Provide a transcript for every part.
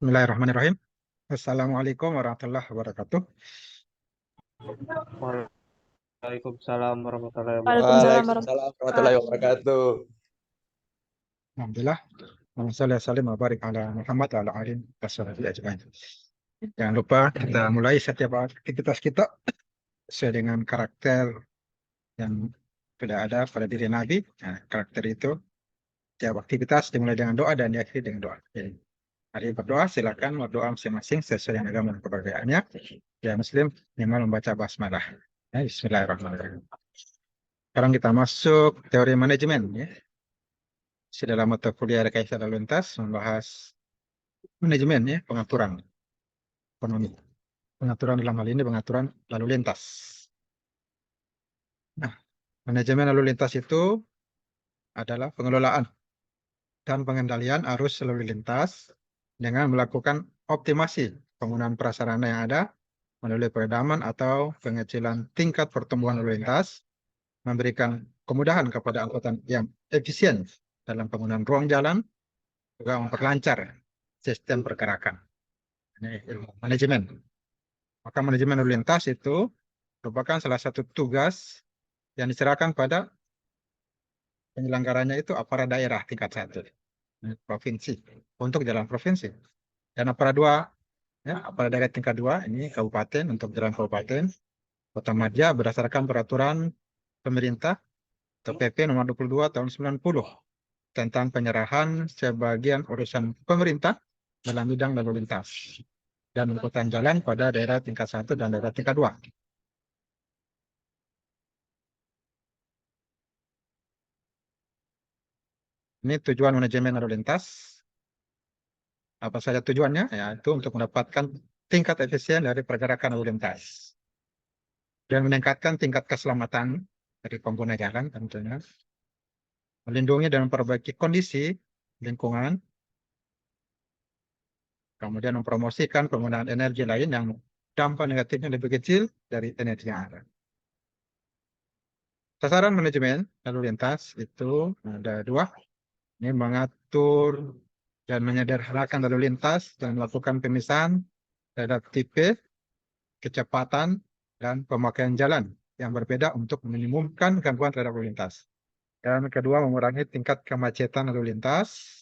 Bismillahirrahmanirrahim. Assalamualaikum warahmatullahi wabarakatuh. Waalaikumsalam warahmatullahi wabarakatuh. Waalaikumsalam warahmatullahi Waalaikumsalam warahmatullahi wabarakatuh. Alhamdulillah. Wassalamualaikum warahmatullahi ala Muhammad wa ala alihi washabihi ajmain. Jangan lupa kita mulai setiap aktivitas kita sesuai dengan karakter yang sudah ada pada diri Nabi. Nah, karakter itu setiap aktivitas dimulai dengan doa dan diakhiri dengan doa. Jadi, hari berdoa silakan berdoa masing-masing sesuai dengan agama dan kepercayaannya. Ya Muslim minimal membaca basmalah. Ya, Bismillahirrahmanirrahim. Sekarang kita masuk teori manajemen ya. Dalam mata kuliah rekayasa lalu lintas membahas manajemen ya, pengaturan ekonomi. Pengaturan dalam hal ini pengaturan lalu lintas. Nah, manajemen lalu lintas itu adalah pengelolaan dan pengendalian arus lalu lintas dengan melakukan optimasi penggunaan prasarana yang ada melalui peredaman atau pengecilan tingkat pertumbuhan lalu lintas, memberikan kemudahan kepada angkutan yang efisien dalam penggunaan ruang jalan, juga memperlancar sistem pergerakan. Ini ilmu manajemen. Maka manajemen lalu lintas itu merupakan salah satu tugas yang diserahkan pada penyelenggaranya itu aparat daerah tingkat 1, provinsi, untuk jalan provinsi. Dan aparat 2, ya, aparat daerah tingkat 2, ini kabupaten untuk jalan kabupaten, kota madya berdasarkan peraturan pemerintah atau PP nomor 22 tahun 90 tentang penyerahan sebagian urusan pemerintah dalam bidang lalu lintas dan angkutan jalan pada daerah tingkat 1 dan daerah tingkat 2. Ini tujuan manajemen lalu lintas. Apa saja tujuannya? Yaitu untuk mendapatkan tingkat efisien dari pergerakan lalu lintas dan meningkatkan tingkat keselamatan dari pengguna jalan tentunya, melindungi dan memperbaiki kondisi lingkungan, kemudian mempromosikan penggunaan energi lain yang dampak negatifnya lebih kecil dari energi yang ada. Sasaran manajemen lalu lintas itu ada 2. Ini mengatur dan menyederhanakan lalu lintas dan melakukan pemisahan terhadap tipe, kecepatan, dan pemakaian jalan yang berbeda untuk meminimumkan gangguan terhadap lalu lintas. Dan kedua, mengurangi tingkat kemacetan lalu lintas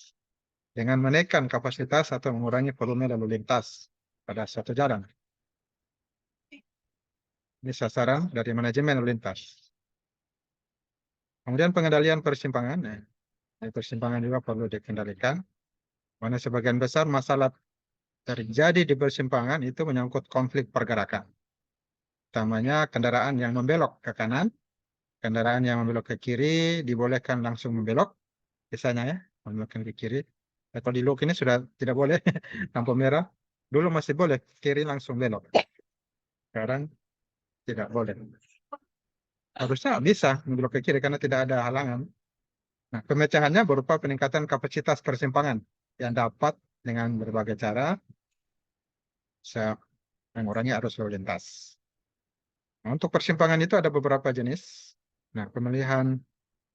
dengan menaikkan kapasitas atau mengurangi volume lalu lintas pada suatu jalan. Ini sasaran dari manajemen lalu lintas. Kemudian pengendalian persimpangan. Nah, persimpangan juga perlu dikendalikan. Mana sebagian besar masalah terjadi di persimpangan itu menyangkut konflik pergerakan. Utamanya kendaraan yang membelok ke kanan, kendaraan yang membelok ke kiri dibolehkan langsung membelok, biasanya ya, membelokkan ke kiri. Kalau di look ini sudah tidak boleh, lampu merah. Dulu masih boleh, kiri langsung belok. Sekarang tidak boleh. Harusnya bisa membelok ke kiri karena tidak ada halangan. Nah, pemecahannya berupa peningkatan kapasitas persimpangan yang dapat dengan berbagai cara bisa mengurangi arus lalu lintas. Nah, untuk persimpangan itu ada beberapa jenis. Nah, pemilihan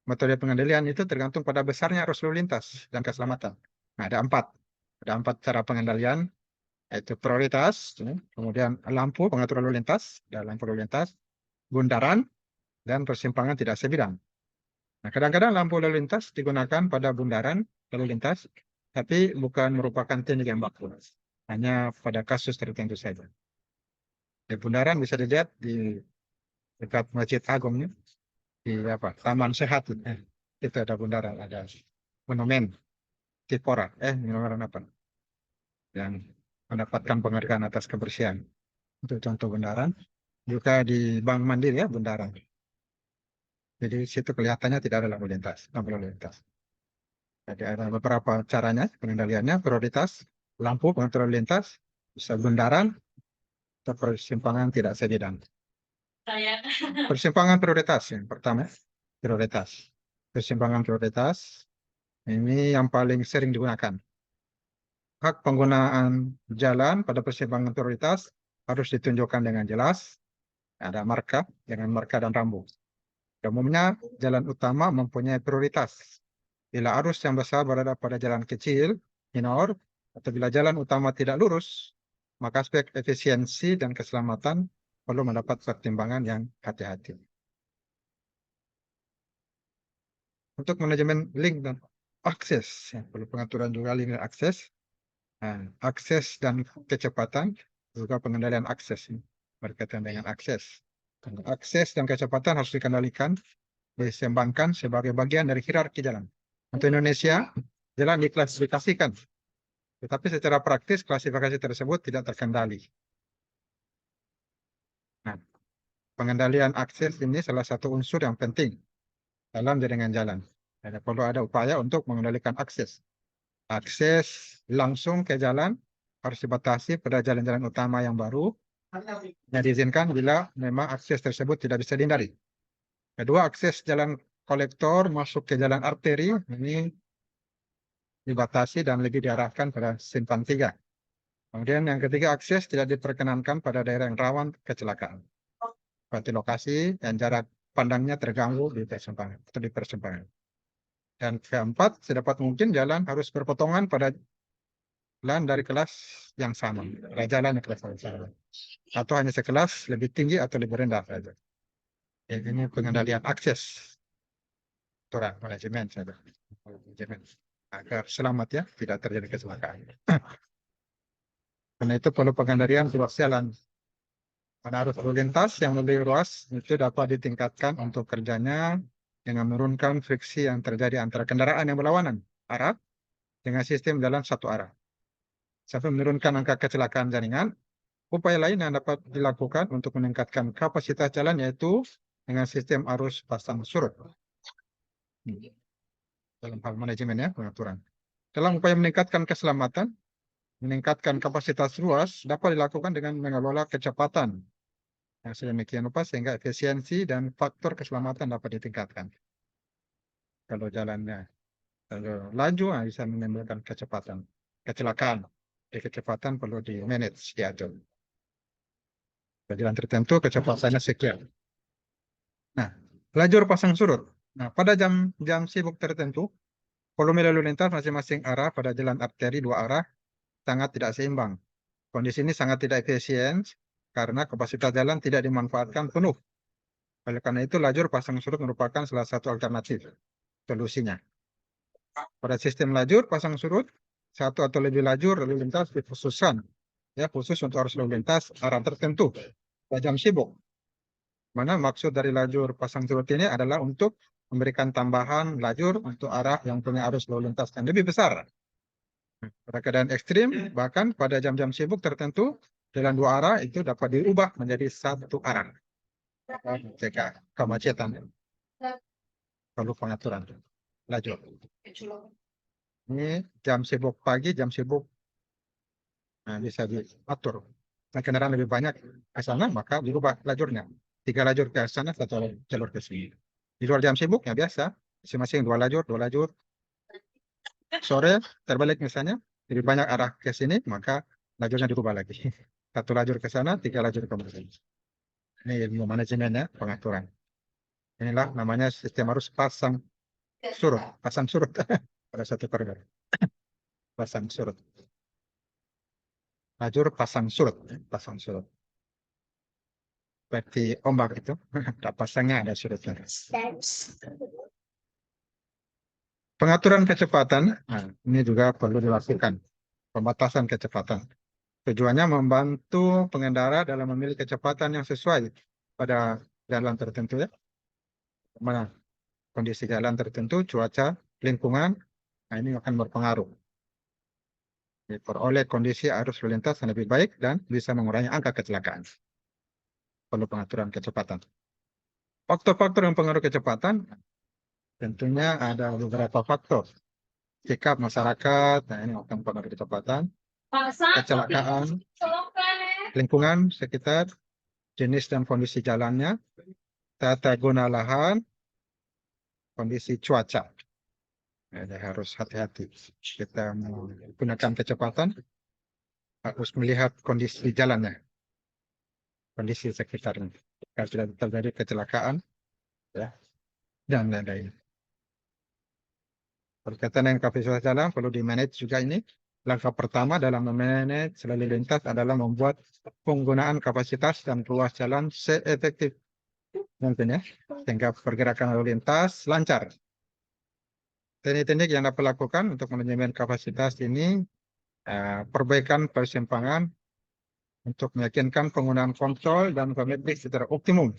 metode pengendalian itu tergantung pada besarnya arus lalu lintas dan keselamatan. Nah, ada 4. Ada 4 cara pengendalian, yaitu prioritas, kemudian lampu pengatur lalu lintas, ada lampu lalu lintas, bundaran, dan persimpangan tidak sebidang. Nah, kadang-kadang lampu lalu lintas digunakan pada bundaran lalu lintas, tapi bukan merupakan teknik yang baku. Hanya pada kasus tertentu saja. Di bundaran bisa dilihat di dekat Masjid Agung, di Taman Sehat. Itu ada bundaran, ada monumen Tipora, monumen apa? Yang mendapatkan penghargaan atas kebersihan. Untuk contoh bundaran. Juga di Bank Mandiri ya, bundaran. Jadi situ kelihatannya tidak ada lampu lalu lintas. Jadi ada beberapa caranya pengendaliannya, prioritas, lampu pengatur lalu lintas, bisa bundaran, atau persimpangan tidak sebidang. Persimpangan prioritas yang pertama, prioritas. Persimpangan prioritas ini yang paling sering digunakan. Hak penggunaan jalan pada persimpangan prioritas harus ditunjukkan dengan jelas, ada marka dengan marka dan rambu. Umumnya jalan utama mempunyai prioritas. Bila arus yang besar berada pada jalan kecil, minor, Apabila jalan utama tidak lurus, maka aspek efisiensi dan keselamatan perlu mendapat pertimbangan yang hati-hati. Untuk manajemen link dan akses, perlu pengaturan juga link dan akses. Nah, akses dan kecepatan, juga pengendalian akses berkaitan dengan akses. Akses dan kecepatan harus dikendalikan, diseimbangkan sebagai bagian dari hierarki jalan. Untuk Indonesia, jalan diklasifikasikan, tetapi secara praktis klasifikasi tersebut tidak terkendali. Nah, pengendalian akses ini salah satu unsur yang penting dalam jaringan jalan. Jadi perlu ada upaya untuk mengendalikan akses. Akses langsung ke jalan harus dibatasi pada jalan-jalan utama yang baru yang diizinkan bila memang akses tersebut tidak bisa dihindari. Kedua, akses jalan kolektor masuk ke jalan arteri ini dibatasi dan lebih diarahkan pada simpang 3. Kemudian yang ketiga, akses tidak diperkenankan pada daerah yang rawan kecelakaan. Seperti lokasi yang jarak pandangnya terganggu di persimpangan atau di persimpangan. Dan keempat, sedapat mungkin jalan harus berpotongan pada jalan dari kelas yang sama. Jalan yang kelas yang sama. Atau hanya sekelas lebih tinggi atau lebih rendah saja. Ini pengendalian akses. Aturan manajemen saja. Manajemen. Agar selamat ya, tidak terjadi kecelakaan. Karena itu perlu pengendalian ruas jalan. Pada arus lalu lintas yang lebih luas itu dapat ditingkatkan untuk kerjanya dengan menurunkan friksi yang terjadi antara kendaraan yang berlawanan arah dengan sistem jalan satu arah. Sampai menurunkan angka kecelakaan jaringan, upaya lain yang dapat dilakukan untuk meningkatkan kapasitas jalan yaitu dengan sistem arus pasang surut. Dalam hal manajemen ya, pengaturan. Dalam upaya meningkatkan keselamatan, meningkatkan kapasitas ruas dapat dilakukan dengan mengelola kecepatan yang sedemikian rupa sehingga efisiensi dan faktor keselamatan dapat ditingkatkan. Kalau jalannya laju bisa menimbulkan kecelakaan. Kecepatan perlu di-manage, diatur. Pada jalan tertentu kecepatannya sekian. Nah, lajur pasang surut. Nah, pada jam sibuk tertentu, volume lalu lintas masing-masing arah pada jalan arteri dua arah sangat tidak seimbang. Kondisi ini sangat tidak efisien karena kapasitas jalan tidak dimanfaatkan penuh. Oleh karena itu, lajur pasang surut merupakan salah satu alternatif solusinya. Pada sistem lajur pasang surut, satu atau lebih lajur lalu lintas dikhususkan, ya khusus untuk arus lalu lintas arah tertentu pada jam sibuk. Mana maksud dari lajur pasang surut ini adalah untuk memberikan tambahan lajur untuk arah yang punya arus lalu lintas yang lebih besar. Pada keadaan ekstrim, bahkan pada jam-jam sibuk tertentu, jalan dua arah itu dapat diubah menjadi satu arah. Jika kemacetan perlu pengaturan lajur. Ini jam sibuk pagi, jam sibuk bisa diatur. Nah, kendaraan lebih banyak ke sana, maka dirubah lajurnya. 3 lajur ke sana, 1 jalur ke sini. Di luar jam sibuk ya biasa, masing-masing 2 lajur, 2 lajur. Sore terbalik misalnya, lebih banyak arah ke sini, maka lajurnya dirubah lagi. 1 lajur ke sana, 3 lajur ke sini. Ini ilmu manajemennya, pengaturan. Inilah namanya sistem arus pasang surut pada satu koridor. Pasang surut. Lajur pasang surut. Seperti ombak itu, ada pasangnya, ada surutnya. Pengaturan kecepatan, nah, ini juga perlu dilakukan. Pembatasan kecepatan. Tujuannya membantu pengendara dalam memilih kecepatan yang sesuai pada jalan tertentu ya. Mana kondisi jalan tertentu, cuaca, lingkungan, nah ini akan berpengaruh. Diperoleh kondisi arus lalu lintas yang lebih baik dan bisa mengurangi angka kecelakaan. Perlu pengaturan kecepatan. Faktor-faktor yang mempengaruhi kecepatan, tentunya ada beberapa faktor. Sikap masyarakat, nah ini akan mempengaruhi kecepatan. Kecelakaan, lingkungan sekitar, jenis dan kondisi jalannya, tata guna lahan, kondisi cuaca. Jadi harus hati-hati. Kita menggunakan kecepatan, harus melihat kondisi jalannya, kondisi sekitarnya. Kalau tidak terjadi kecelakaan, ya, dan lain-lain. Berkaitan dengan kapasitas jalan perlu di-manage juga ini. Langkah pertama dalam memanage lalu lintas adalah membuat penggunaan kapasitas dan ruas jalan seefektif mungkin ya, sehingga pergerakan lalu lintas lancar. Teknik-teknik yang dapat lakukan untuk manajemen kapasitas ini, perbaikan persimpangan untuk meyakinkan penggunaan kontrol dan kometrik secara optimum.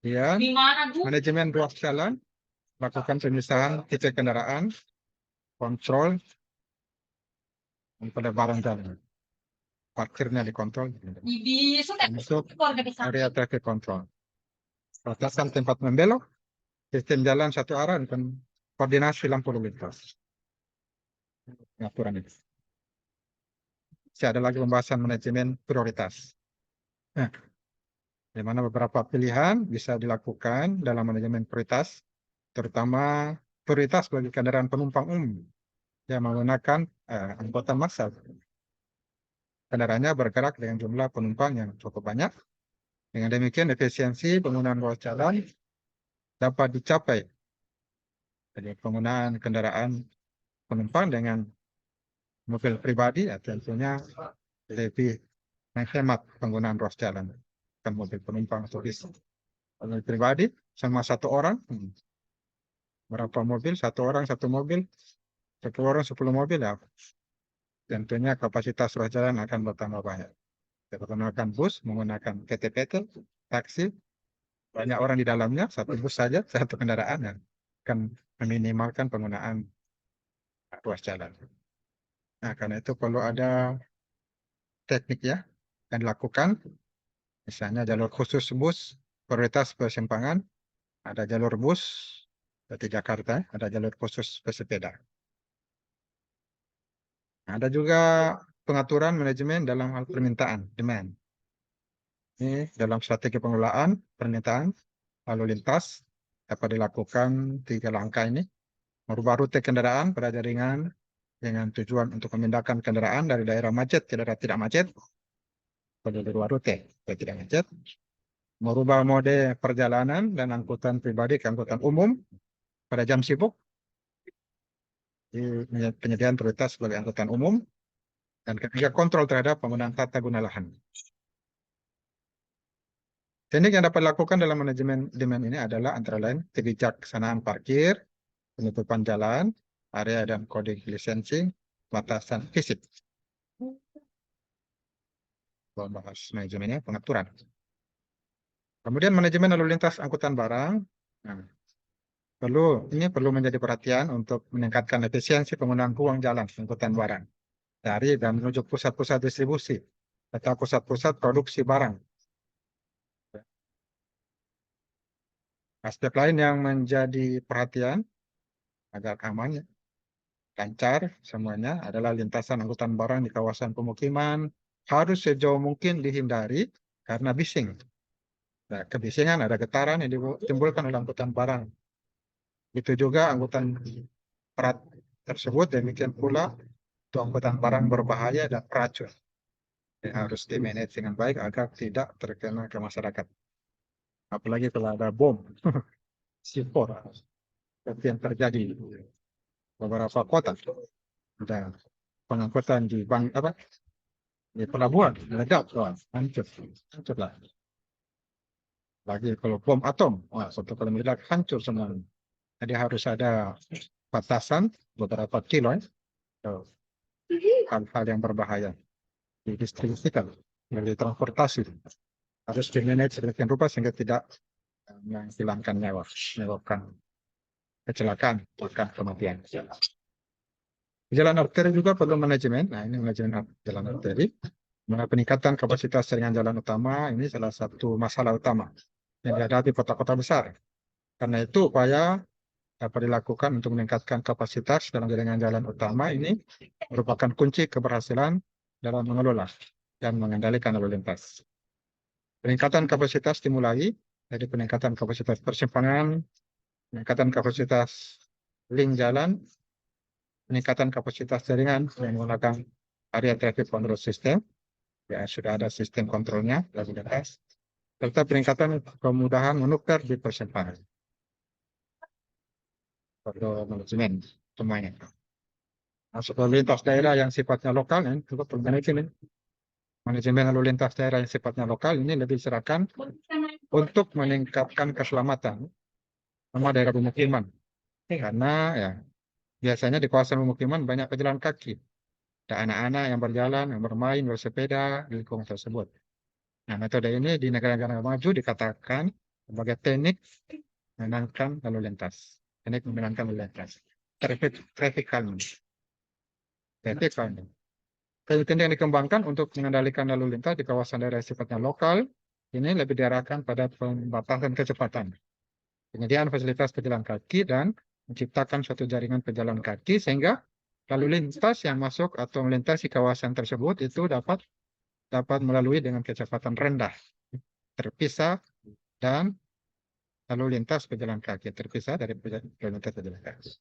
Ya, manajemen ruas jalan, lakukan pemisahan titik kendaraan, kontrol pada barang jalan. Parkirnya dikontrol. Masuk area traffic control. Batasan tempat membelok, sistem jalan satu arah dan koordinasi lampu lalu lintas. Aturan itu. Masih ada lagi pembahasan manajemen prioritas. Nah, di mana beberapa pilihan bisa dilakukan dalam manajemen prioritas, terutama prioritas bagi kendaraan penumpang umum yang menggunakan angkutan massal. Kendaraannya bergerak dengan jumlah penumpang yang cukup banyak. Dengan demikian, efisiensi penggunaan ruas jalan dapat dicapai. Jadi penggunaan kendaraan penumpang dengan mobil pribadi tentunya lebih menghemat penggunaan ruas jalan. Kan mobil penumpang atau bis. Mobil pribadi sama satu orang, berapa mobil? Satu orang satu mobil, 10 orang 10 mobil ya. Tentunya kapasitas ruas jalan akan bertambah banyak. Kita menggunakan bus, menggunakan PT-PT, taksi, banyak orang di dalamnya, satu bus saja, satu kendaraan yang akan meminimalkan penggunaan ruas jalan. Nah, karena itu perlu ada teknik ya yang dilakukan, misalnya jalur khusus bus, prioritas persimpangan, ada jalur bus seperti Jakarta, ada jalur khusus pesepeda. Ada juga pengaturan manajemen dalam hal permintaan, demand. Ini dalam strategi pengelolaan permintaan lalu lintas dapat dilakukan 3 langkah ini. Merubah rute kendaraan pada jaringan dengan tujuan untuk memindahkan kendaraan dari daerah macet ke daerah tidak macet. Pada dua rute, tidak macet. Merubah mode perjalanan dan angkutan pribadi ke angkutan umum pada jam sibuk. Penyediaan prioritas sebagai angkutan umum. Dan ketiga, kontrol terhadap penggunaan tata guna lahan. Teknik yang dapat dilakukan dalam manajemen demand ini adalah antara lain kebijaksanaan parkir, penutupan jalan, area dan kode lisensi, batasan fisik. Bahas manajemennya, pengaturan. Kemudian manajemen lalu lintas angkutan barang. Nah, perlu menjadi perhatian untuk meningkatkan efisiensi penggunaan ruang jalan angkutan barang dari dan menuju pusat-pusat distribusi atau pusat-pusat produksi barang. Aspek lain yang menjadi perhatian agar aman, lancar semuanya adalah lintasan angkutan barang di kawasan pemukiman harus sejauh mungkin dihindari karena bising. Nah, kebisingan ada getaran yang ditimbulkan oleh angkutan barang. Itu juga angkutan berat tersebut, demikian pula untuk angkutan barang berbahaya dan beracun. Yang harus di-manage dengan baik agar tidak terkena ke masyarakat. Apalagi kalau ada bom, C4, seperti yang terjadi di beberapa kota. Ada pengangkutan di di pelabuhan, meledak, hancur lah. Lagi kalau bom atom, satu kali meledak hancur semua. Jadi harus ada batasan beberapa kilo hal-hal yang berbahaya didistribusikan melalui transportasi, harus di-manage sedemikian rupa sehingga tidak menghilangkan nyawa, menyebabkan kecelakaan bahkan kematian. Jalan arteri juga perlu manajemen. Nah, ini manajemen jalan arteri. Peningkatan kapasitas jaringan jalan utama ini salah satu masalah utama yang dihadapi kota-kota besar. Karena itu upaya dapat dilakukan untuk meningkatkan kapasitas dalam jaringan jalan utama ini merupakan kunci keberhasilan dalam mengelola dan mengendalikan lalu lintas. Peningkatan kapasitas dimulai dari peningkatan kapasitas persimpangan, peningkatan kapasitas link jalan, peningkatan kapasitas jaringan menggunakan area traffic control system, ya sudah ada sistem kontrolnya lalu lintas, serta peningkatan kemudahan menukar di persimpangan. Perlu manajemen semuanya. Masuk lalu lintas daerah yang sifatnya lokal, ya, itu manajemen. Manajemen lalu lintas daerah yang sifatnya lokal ini lebih diserahkan untuk meningkatkan keselamatan sama daerah pemukiman. Karena ya biasanya di kawasan pemukiman banyak pejalan kaki. Ada anak-anak yang berjalan, yang bermain, bersepeda di lingkungan tersebut. Nah, metode ini di negara-negara maju dikatakan sebagai teknik menenangkan lalu lintas. Teknik memenangkan lalu lintas. Traffic calming. Traffic calming. Teknik yang dikembangkan untuk mengendalikan lalu lintas di kawasan daerah yang sifatnya lokal, ini lebih diarahkan pada pembatasan kecepatan, penyediaan fasilitas pejalan kaki, dan menciptakan suatu jaringan pejalan kaki sehingga lalu lintas yang masuk atau melintasi kawasan tersebut itu dapat melalui dengan kecepatan rendah, terpisah, dan lalu lintas pejalan kaki terpisah dari lalu lintas pejalan kaki.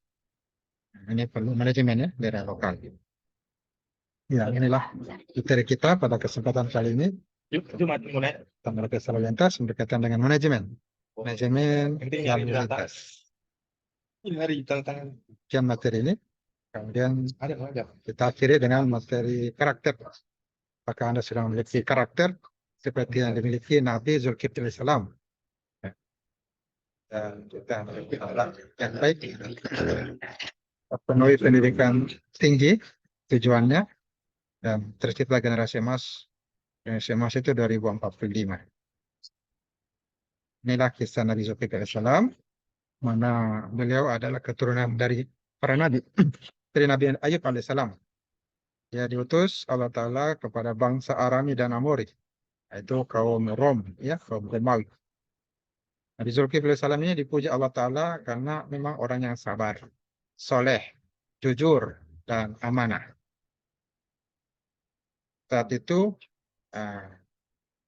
Nah, ini perlu manajemen ya daerah lokal. Ya, inilah materi kita pada kesempatan kali ini. Tentang lalu lintas berkaitan dengan manajemen lalu lintas. Sekian materi ini. Kemudian kita akhiri dengan materi karakter. Apakah Anda sudah memiliki karakter seperti yang dimiliki Nabi Zulkifli Salam? Dan kita memiliki akhlak yang baik, penuhi pendidikan tinggi tujuannya, dan tercipta generasi emas. Generasi emas itu 2045. Inilah kisah Nabi Zulkifli Salam, mana beliau adalah keturunan dari para nabi, dari Nabi Ayub alaihissalam. Dia diutus Allah Ta'ala kepada bangsa Arami dan Amori, yaitu kaum Rom, ya, kaum Romawi. Nabi Zulkifli Salam ini dipuji Allah Ta'ala karena memang orang yang sabar, soleh, jujur, dan amanah. Saat itu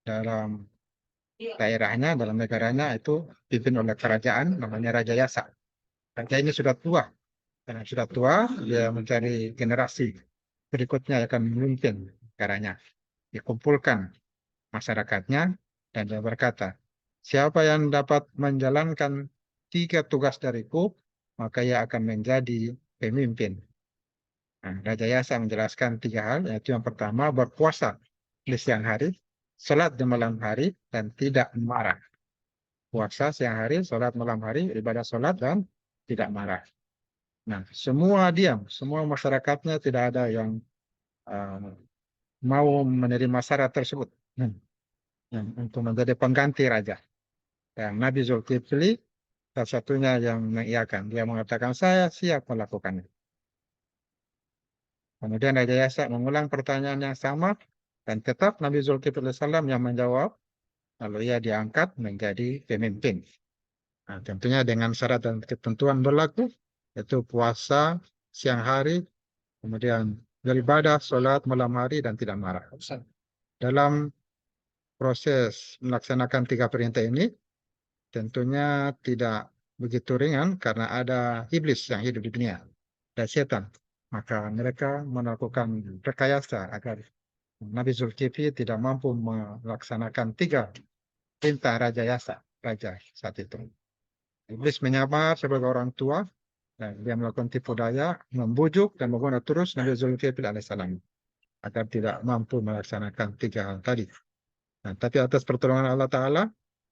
dalam daerahnya, dalam negaranya itu dipimpin oleh kerajaan namanya Raja Yasa. Raja ini sudah tua. Karena sudah tua, dia mencari generasi berikutnya yang akan memimpin negaranya. Dikumpulkan masyarakatnya dan dia berkata, siapa yang dapat menjalankan 3 tugas dariku, maka ia akan menjadi pemimpin. Nah, Raja Yasa menjelaskan 3 hal, yaitu yang pertama berpuasa di siang hari, sholat di malam hari, dan tidak marah. Puasa siang hari, sholat malam hari, ibadah sholat, dan tidak marah. Nah, semua diam, semua masyarakatnya tidak ada yang mau menerima syarat tersebut untuk menjadi pengganti raja. Dan Nabi Zulkifli salah satunya yang mengiyakan. Dia mengatakan, saya siap melakukannya. Kemudian Raja Yasa mengulang pertanyaan yang sama, dan tetap Nabi Zulkifli SAW yang menjawab, lalu ia diangkat menjadi pemimpin. Nah, tentunya dengan syarat dan ketentuan berlaku, yaitu puasa siang hari, kemudian beribadah, sholat malam hari, dan tidak marah. Dalam proses melaksanakan 3 perintah ini, tentunya tidak begitu ringan karena ada iblis yang hidup di dunia, dan setan. Maka mereka melakukan rekayasa agar Nabi Zulkifli tidak mampu melaksanakan 3 perintah Raja Yasa, raja saat itu. Iblis menyamar sebagai orang tua, dan dia melakukan tipu daya, membujuk dan membunuh terus Nabi Zulkifli alaihissalam agar tidak mampu melaksanakan 3 hal tadi. Nah, tapi atas pertolongan Allah Ta'ala,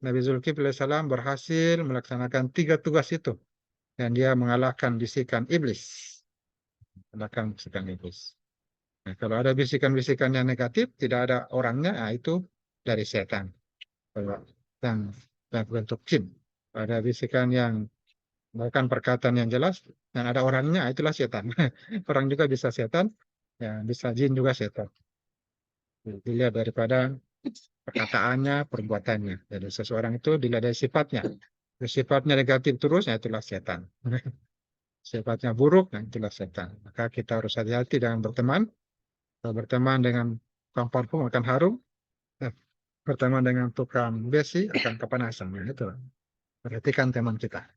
Nabi Zulkifli alaihissalam berhasil melaksanakan 3 tugas itu, dan dia mengalahkan bisikan iblis. Mengalahkan bisikan iblis. Nah, kalau ada bisikan-bisikan yang negatif, tidak ada orangnya, nah itu dari setan. Dan bentuk jin. Ada bisikan yang bahkan perkataan yang jelas, dan ada orangnya, itulah setan. Orang juga bisa setan, ya bisa jin juga setan. Dilihat daripada perkataannya, perbuatannya. Jadi seseorang itu dilihat dari sifatnya. Kalau sifatnya negatif terus, ya itulah setan. Sifatnya buruk, nah itulah setan. Maka kita harus hati-hati dengan berteman. Kalau berteman dengan tukang parfum akan harum. Berteman dengan tukang besi akan kepanasan. Nah, itulah. Perhatikan teman kita.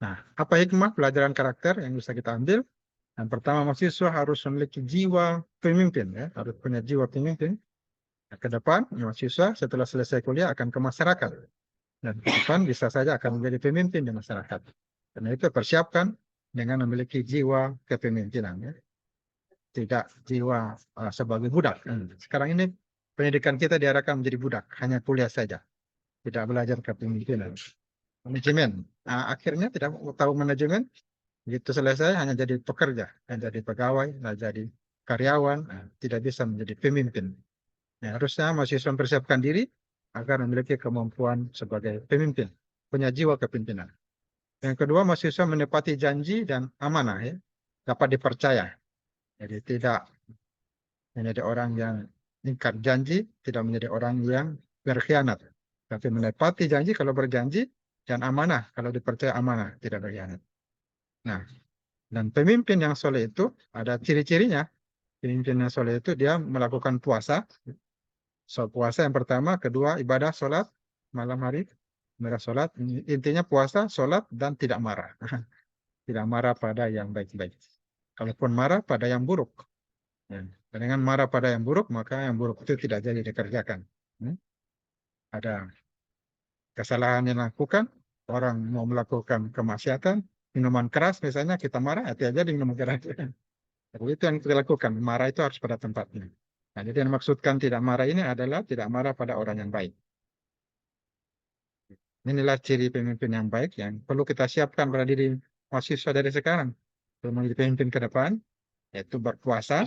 Nah, apa hikmah pelajaran karakter yang bisa kita ambil? Yang pertama, mahasiswa harus memiliki jiwa pemimpin, ya, harus punya jiwa pemimpin. Nah, ke depan, mahasiswa setelah selesai kuliah akan ke masyarakat, dan ke depan bisa saja akan menjadi pemimpin di masyarakat. Karena itu persiapkan dengan memiliki jiwa kepemimpinan. Ya. tidak jiwa sebagai budak. Sekarang ini pendidikan kita diarahkan menjadi budak, hanya kuliah saja, tidak belajar kepemimpinan. Manajemen, akhirnya tidak tahu manajemen, begitu selesai hanya jadi pekerja, hanya jadi pegawai, hanya jadi karyawan, tidak bisa menjadi pemimpin. Harusnya mahasiswa mempersiapkan diri agar memiliki kemampuan sebagai pemimpin, punya jiwa kepemimpinan. Yang kedua, mahasiswa menepati janji dan amanah, dapat dipercaya. Jadi tidak menjadi orang yang ingkar janji, tidak menjadi orang yang berkhianat, tapi menepati janji kalau berjanji, dan amanah kalau dipercaya amanah, tidak berkhianat. Nah, dan pemimpin yang soleh itu ada ciri-cirinya. Pemimpin yang soleh itu dia melakukan puasa. Puasa yang pertama, kedua ibadah, sholat malam hari, mereka sholat. Intinya puasa, sholat, dan tidak marah. Tidak marah pada yang baik-baik. Kalaupun marah pada yang buruk. Dengan marah pada yang buruk, maka yang buruk itu tidak jadi dikerjakan. Ada kesalahan yang dilakukan, orang mau melakukan kemaksiatan, minuman keras misalnya, kita marah, hati-hati aja di minuman keras. Jadi itu yang kita lakukan, marah itu harus pada tempatnya. Nah, jadi yang dimaksudkan tidak marah ini adalah tidak marah pada orang yang baik. Inilah ciri pemimpin yang baik yang perlu kita siapkan pada diri mahasiswa dari sekarang. Untuk menjadi pemimpin ke depan, yaitu berpuasa,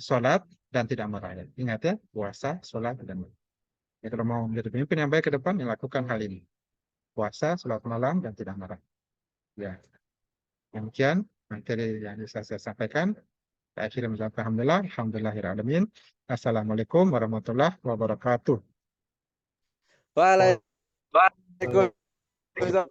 sholat, dan tidak marah. Ingat ya, puasa, sholat, dan marah. Ya, kalau mau menjadi pemimpin yang baik ke depan, yang lakukan hal ini. Puasa, sholat malam, dan tidak marah. Ya, demikian materi yang bisa saya sampaikan. Akhirnya alhamdulillah, alhamdulillahirrahmanirrahim. Assalamualaikum warahmatullahi wabarakatuh. Waalaikumsalam.